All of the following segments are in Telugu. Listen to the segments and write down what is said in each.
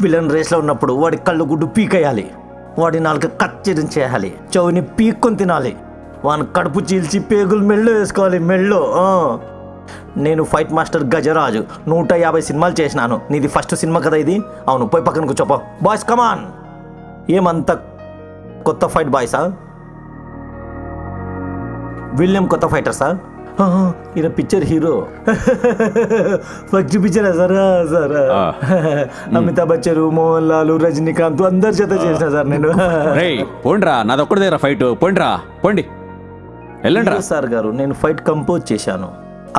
విలన్ రేస్లో ఉన్నప్పుడు వాడి కళ్ళు గుడ్డు పీకేయాలి, వాడి నాలుక కత్తిరించేయాలి, చెవిని పీక్కొని తినాలి, వాని కడుపు చీల్చి పేగులు మెళ్ళో వేసుకోవాలి, మెళ్ళో. నేను ఫైట్ మాస్టర్ గజరాజు 150 సినిమాలు చేసినాను. నీది ఫస్ట్ సినిమా కదా ఇది? అవును, పోయి పక్కన కూర్చోపో. Boys come on. ఏమంత కొత్త ఫైట్ బాయ్సా? విలియం కొత్త ఫైటర్ సార్? ఈయన picture hero. First picture sir. Amitabh Bachchan, Mohan Lal, Rajinikanth అందరి చేత చేసిన సార్ నేను. పోండ్రా, నాదొక్కడి దగ్గర ఫైట్. పోండి వెళ్ళండి సార్ గారు. నేను ఫైట్ కంపోజ్ చేశాను.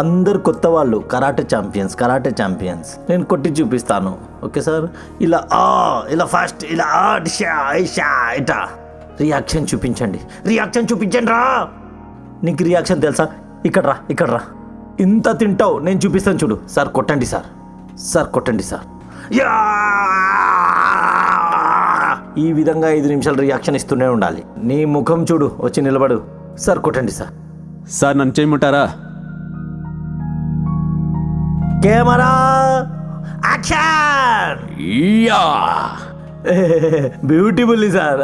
అందరు కొత్త వాళ్ళు కరాటే ఛాంపియన్స్. నేను కొట్టి చూపిస్తాను. Okay sir? ఇలా ఫాస్ట్, ఇలా ఇటా రియాక్షన్ చూపించండి రా. నీకు రియాక్షన్ తెలుసా? ఇక్కడ రా. ఇంత తింటావు, నేను చూపిస్తాను చూడు. సార్ కొట్టండి సార్. ఈ విధంగా 5 నిమిషాలు రియాక్షన్ ఇస్తూనే ఉండాలి. నీ ముఖం చూడు, వచ్చి నిలబడు. సార్ కొట్టండి సార్. సార్ నన్ను చేయమంటారా? Camera action. Beautiful sir.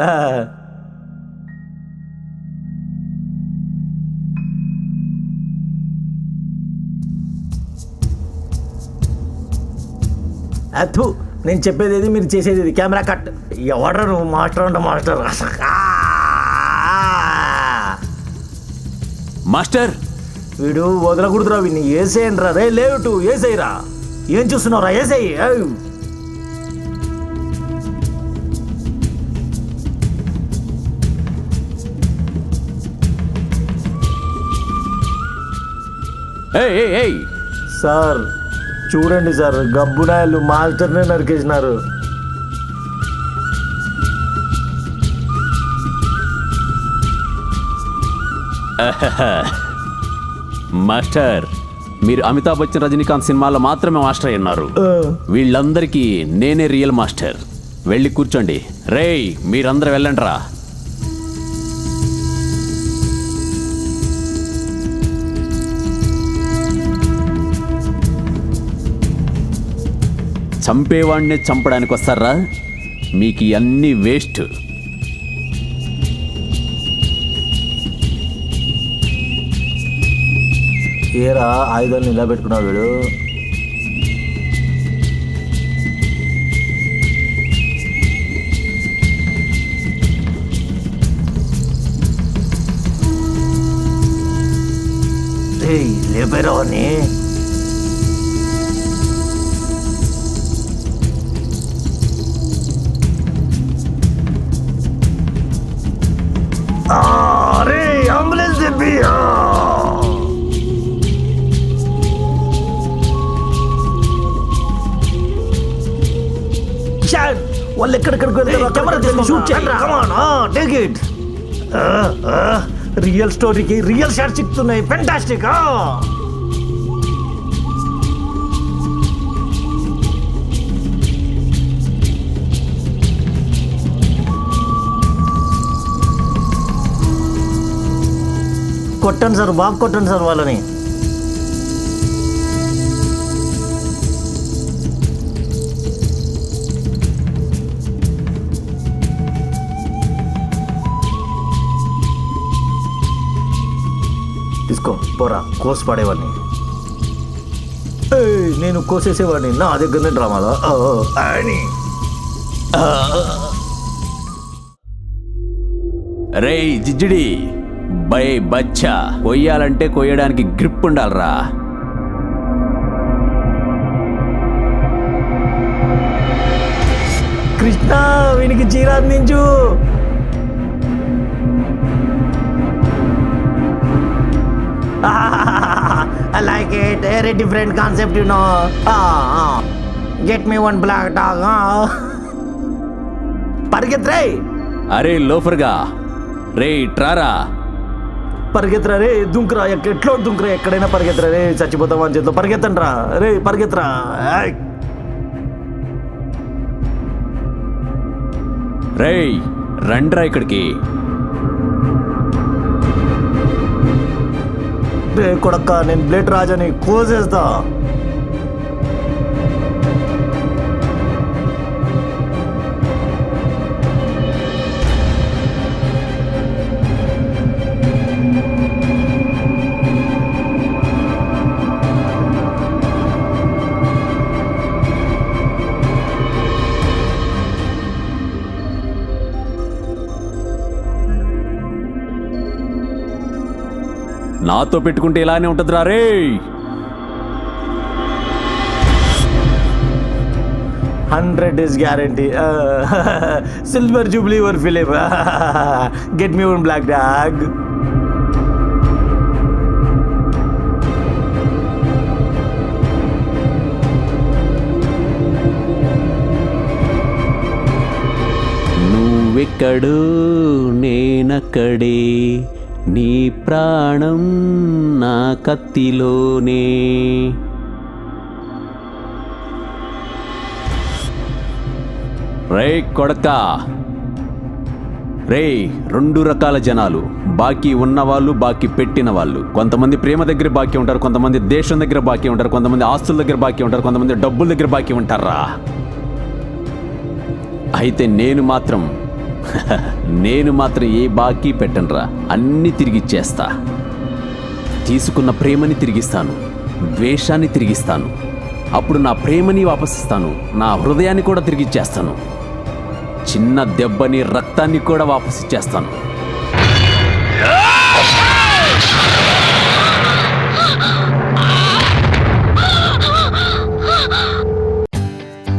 అథు, నేను చెప్పేది ఏది, మీరు చేసేది ఇది. Camera cut. ఎవడ్రా నువ్వు? మాస్టర్. మాస్టర్ వీడు వదలకూడదురా, వీడిని ఏసేయండి రా. రే లేవుటు, ఏసేయరా. ఏం చూస్తున్నావురా? ఏసేయి. సార్ చూడండి సార్, గబ్బునాయలు మాస్టర్నే నరికేసినారు. మాస్టర్, మీరు అమితాబ్ బచ్చన్, రజనీకాంత్ సినిమాలో మాత్రమే మాస్టర్ అన్నారు. వీళ్ళందరికీ నేనే రియల్ మాస్టర్. వెళ్ళి కూర్చోండి. రేయ్, మీరందరూ వెళ్ళండి రా. చంపేవాడినే చంపడానికి వస్తారా? మీకు అన్నీ వేస్ట్. ఏరా ఆయుధాలు నిలబెట్టుకున్నావు వీడు. లేపేరా అని. అరే అంబులెన్స్ చెప్పి. వాళ్ళు ఎక్కడెక్కడికి వెళ్తారు? కెమెరా తీసుకొని షూట్ చేయండి. కమాన్, టేక్ ఇట్. రియల్ స్టోరీకి రియల్ షాట్ చిక్కుతున్నాయి. ఫెంటాస్టిక్. కొట్టండి సార్, బాగా కొట్టండి సార్ వాళ్ళని. తీసుకో, పోరా, కోసి పడేవాడిని. నేను కోసేసేవాడిని నా దగ్గరనే డ్రామాలో అని. రేయ్ జిజ్జిడి, బై బచ్చా, కొయ్యాలంటే కొయ్యడానికి గ్రిప్ ఉండాలరా. కృష్ణ, వీనికి చీర అందించు. I like it. Very different concept, you know. Get me one black dog. పరిగెత్రే. అరే లోఫర్గా, రే ట్రారా. పరిగెత్తరా రే, దుంకురా. ఎట్లా దుంకురా, ఎక్కడైనా పరిగెత్తరా రే. చచ్చిపోతాం అని చేతిలో పరిగెత్తండి రా రే, పరిగెత్తరా. రేయ్ రండ్రా ఇక్కడికి. రే కొడక్క, నేను బ్లేడ్ రాజాని కోసేస్తా. నాతో పెట్టుకుంటే ఇలానే ఉంటుందిరా రే. Hundred is guarantee. Silver jubilee your film. Get me one black dog. నువ్వెక్కడు నేనక్కడే, నీ ప్రాణం నా కత్తిలోనే. రే కొడకా, రే 2 రకాల జనాలు, బాకీ ఉన్నవాళ్ళు, బాకీ పెట్టిన వాళ్ళు. కొంతమంది ప్రేమ దగ్గర బాకీ ఉంటారు, కొంతమంది దేశం దగ్గర బాకీ ఉంటారు, కొంతమంది ఆస్తుల దగ్గర బాకీ ఉంటారు, కొంతమంది డబ్బుల దగ్గర బాకీ ఉంటారా. అయితే నేను మాత్రం ఏ బాకీ పెట్టనురా, అన్నీ తిరిగిచ్చేస్తా. తీసుకున్న ప్రేమని తిరిగిస్తాను, ద్వేషాన్ని తిరిగిస్తాను, అప్పుడు నా ప్రేమని వాపసిస్తాను, నా హృదయాన్ని కూడా తిరిగిచ్చేస్తాను, చిన్న దెబ్బని రక్తాన్ని కూడా వాపసిచ్చేస్తాను.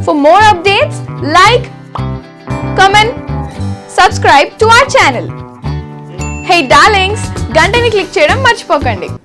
For more updates, like, comment, subscribe to our channel. Hey darlings, గంటని click చేయడం మర్చిపోకండి.